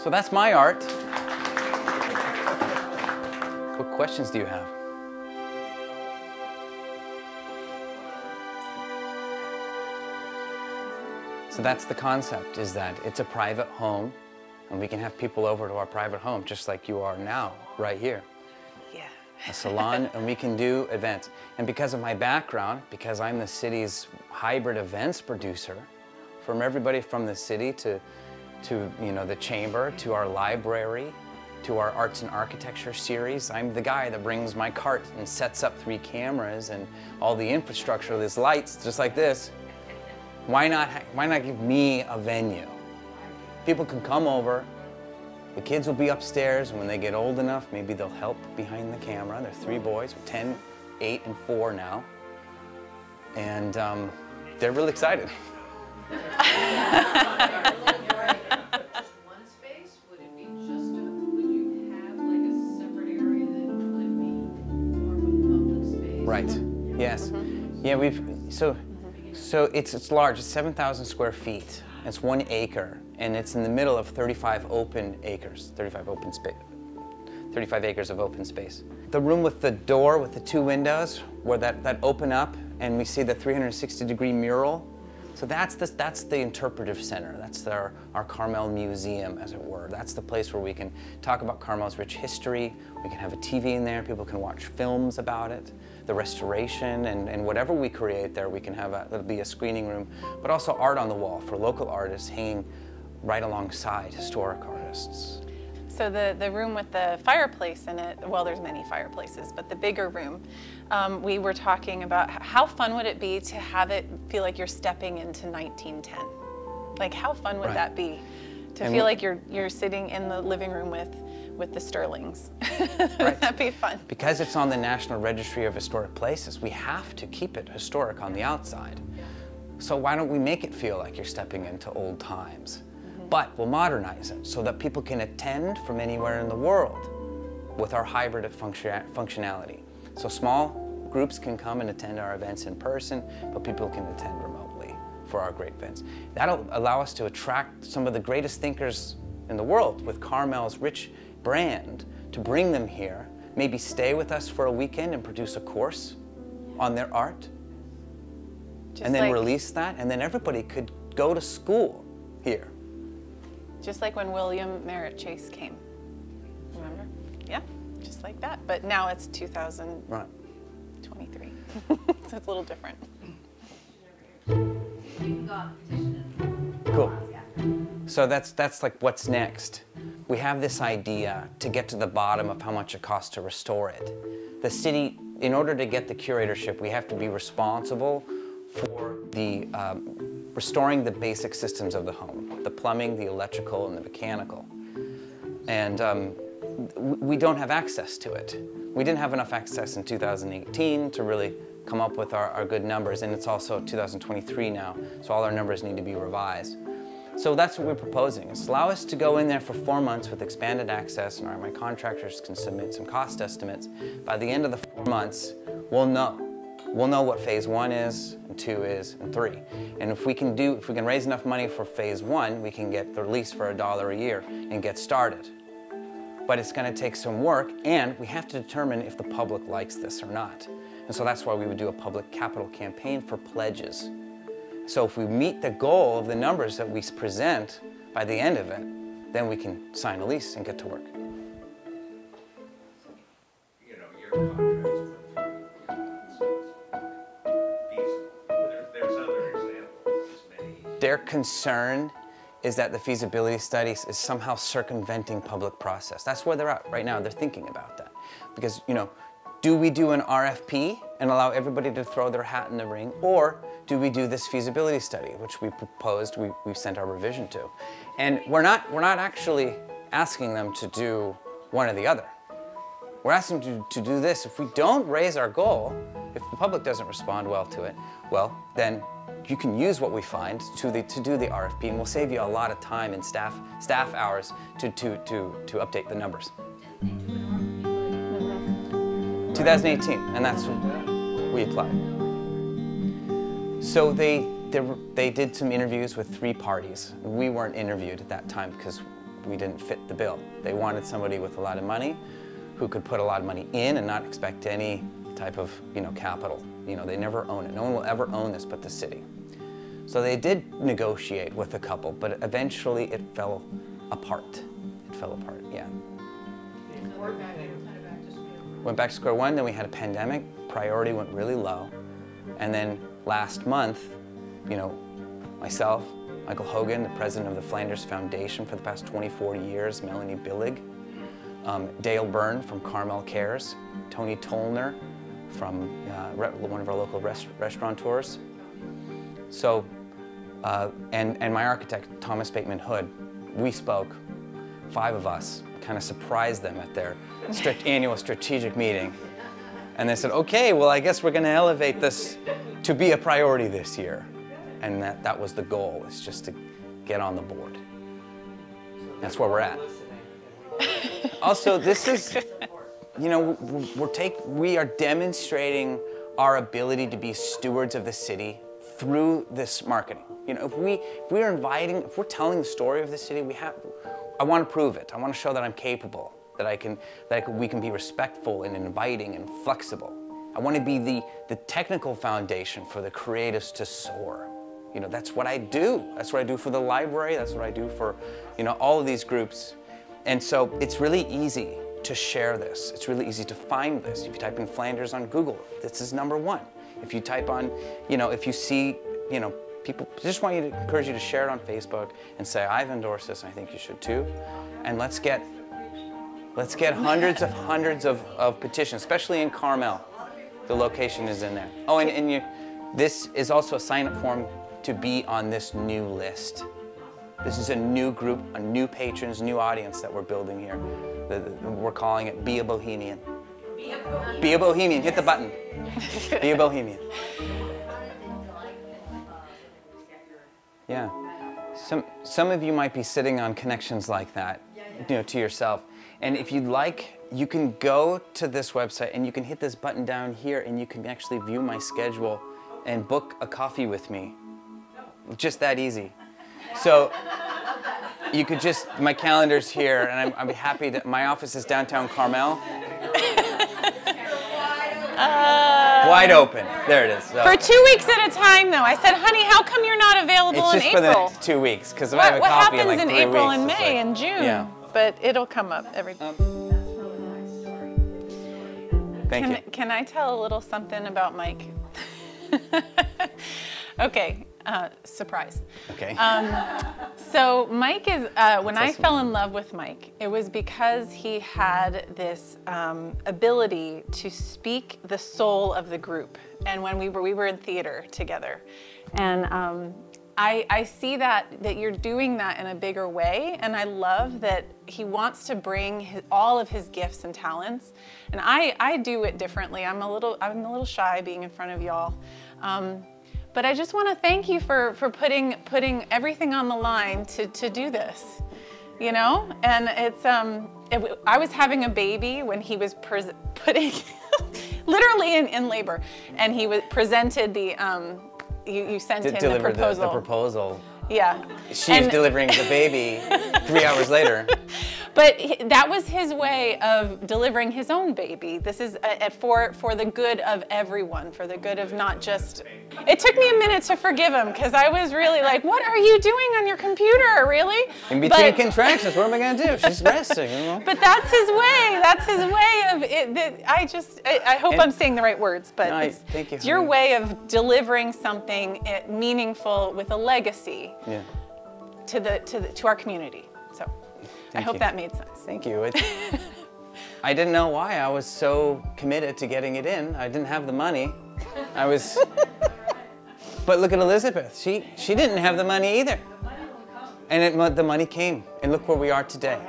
So that's my art. What questions do you have? So that's the concept, is that it's a private home, and we can have people over to our private home, just like you are now, right here. Yeah. A salon, and we can do events. And because of my background, because I'm the city's hybrid events producer, from everybody from the city to you know, the chamber, to our library, to our arts and architecture series, I'm the guy that brings my cart and sets up 3 cameras and all the infrastructure, these lights, just like this. Why not give me a venue? People can come over, the kids will be upstairs, and when they get old enough, maybe they'll help behind the camera. They're 3 boys, 10, 8, and 4 now. And they're really excited. One space? Would it be just would you have like a separate area that would be more of a public space? Right, yes. Yeah, so it's large, it's 7,000 square feet. It's 1 acre, and it's in the middle of 35 open acres, 35 acres of open space. The room with the door with the 2 windows, where that open up, and we see the 360-degree mural. So that's the interpretive center. That's our Carmel Museum, as it were. That's the place where we can talk about Carmel's rich history. We can have a TV in there. People can watch films about it, the restoration, and whatever we create there, we can have it'll be a screening room, but also art on the wall for local artists hanging right alongside historic artists. So the room with the fireplace in it, well, there's many fireplaces, but the bigger room, we were talking about how fun would it be to have it feel like you're stepping into 1910? Like, how fun would that be? To feel like you're sitting in the living room with the Sterlings. Would that be fun? Because it's on the National Registry of Historic Places, we have to keep it historic on the outside. So why don't we make it feel like you're stepping into old times? But we'll modernize it so that people can attend from anywhere in the world with our hybrid functionality. So small groups can come and attend our events in person, but people can attend remotely for our great events. That'll allow us to attract some of the greatest thinkers in the world with Carmel's rich brand, to bring them here, maybe stay with us for a weekend and produce a course on their art, and then release that, and then everybody could go to school here. Just like when William Merritt Chase came, remember? Yeah, just like that. But now it's 2023, so it's a little different. Cool. So that's like what's next. We have this idea to get to the bottom of how much it costs to restore it. The city, in order to get the curatorship, we have to be responsible for the restoring the basic systems of the home, the plumbing, the electrical, and the mechanical. And we don't have access to it. We didn't have enough access in 2018 to really come up with our good numbers, and it's also 2023 now, so all our numbers need to be revised. So that's what we're proposing, is allow us to go in there for 4 months with expanded access, and my contractors can submit some cost estimates. By the end of the 4 months, we'll know. We'll know what phase 1 is, and 2 is, and 3. And if we can raise enough money for phase 1, we can get the lease for $1 a year and get started. But it's going to take some work, and we have to determine if the public likes this or not. And so that's why we would do a public capital campaign for pledges. So if we meet the goal of the numbers that we present by the end of it, then we can sign a lease and get to work. You know, your contracts feasible. There's other examples, many. Their concern is that the feasibility studies is somehow circumventing public process. That's where they're at right now. They're thinking about that. Because, you know, do we do an RFP and allow everybody to throw their hat in the ring, or do we do this feasibility study, which we proposed, we've sent our revision to? And we're not actually asking them to do one or the other. We're asking them to do this. If we don't raise our goal, if the public doesn't respond well to it, well, then you can use what we find to do the RFP, and we'll save you a lot of time and staff hours to update the numbers. 2018, and that's when we applied. So they did some interviews with 3 parties. We weren't interviewed at that time because we didn't fit the bill. They wanted somebody with a lot of money who could put a lot of money in and not expect any type of, capital. They never own it. No one will ever own this but the city. So they did negotiate with a couple, but eventually it fell apart. It fell apart, yeah. Went back to square one, then we had a pandemic. Priority went really low. And then last month, myself, Michael Hogan, the president of the Flanders Foundation for the past 24 years, Melanie Billig, Dale Byrne from Carmel Cares, Tony Tollner from one of our local restaurateurs. So, and my architect, Thomas Bateman Hood, we spoke, 5 of us, kind of surprised them at their annual strategic meeting. And they said, okay, well, I guess we're going to elevate this to be a priority this year. And that was the goal, is just to get on the board. That's where we're at. Also, this is, we are demonstrating our ability to be stewards of the city through this marketing. If we're telling the story of the city, I want to prove it. I want to show that I'm capable, that we can be respectful and inviting and flexible. I want to be the technical foundation for the creatives to soar. That's what I do. That's what I do for the library. That's what I do for, all of these groups. And so it's really easy to share this. It's really easy to find this. If you type in Flanders on Google, this is #1. If you type on, if you see, people, I just want to encourage you to share it on Facebook and say, I've endorsed this, and I think you should too. And let's get hundreds of petitions, especially in Carmel. The location is in there. Oh, and this is also a sign-up form to be on this new list. This is a new group, a new patrons, new audience that we're building here. We're calling it Be a Bohemian. Be a Bohemian. Hit the button. Be a Bohemian. Yeah. Some of you might be sitting on connections like that, to yourself. And if you'd like, you can go to this website and you can hit this button down here and you can actually view my schedule and book a coffee with me. Just that easy. So you could my calendar's here, and I'd be happy to, my office is downtown Carmel. Wide open. There it is. So. For 2 weeks at a time, though. I said, honey, how come you're not available in April? It's just for the next 2 weeks, because if I have a coffee in like 3 weeks. What happens in April and May and June? Yeah. But it'll come up every time. Thank you. Can I tell a little something about Mike? Okay. Surprise. Okay. So Mike is, when I fell in love with Mike, it was because he had this ability to speak the soul of the group. And when we were in theater together. And I see that you're doing that in a bigger way. And I love that he wants to bring all of his gifts and talents. And I do it differently. I'm a little shy being in front of y'all. But I just want to thank you for putting everything on the line to do this, And it's I was having a baby when he was putting literally in labor, and he was presented the you sent in the proposal. The proposal. Yeah. She's delivering the baby 3 hours later. But that was his way of delivering his own baby. This is for the good of everyone, for the good of not just... It took me a minute to forgive him, because I was really like, what are you doing on your computer, really? In between contractions, what am I going to do? She's resting, But that's his way. That's his way of it. I hope I'm saying the right words, but thank you, it's your way of delivering something meaningful with a legacy to our community. So. I hope that made sense. Thank you. I didn't know why I was so committed to getting it in. I didn't have the money. But look at Elizabeth. She didn't have the money either. And the money came. And look where we are today.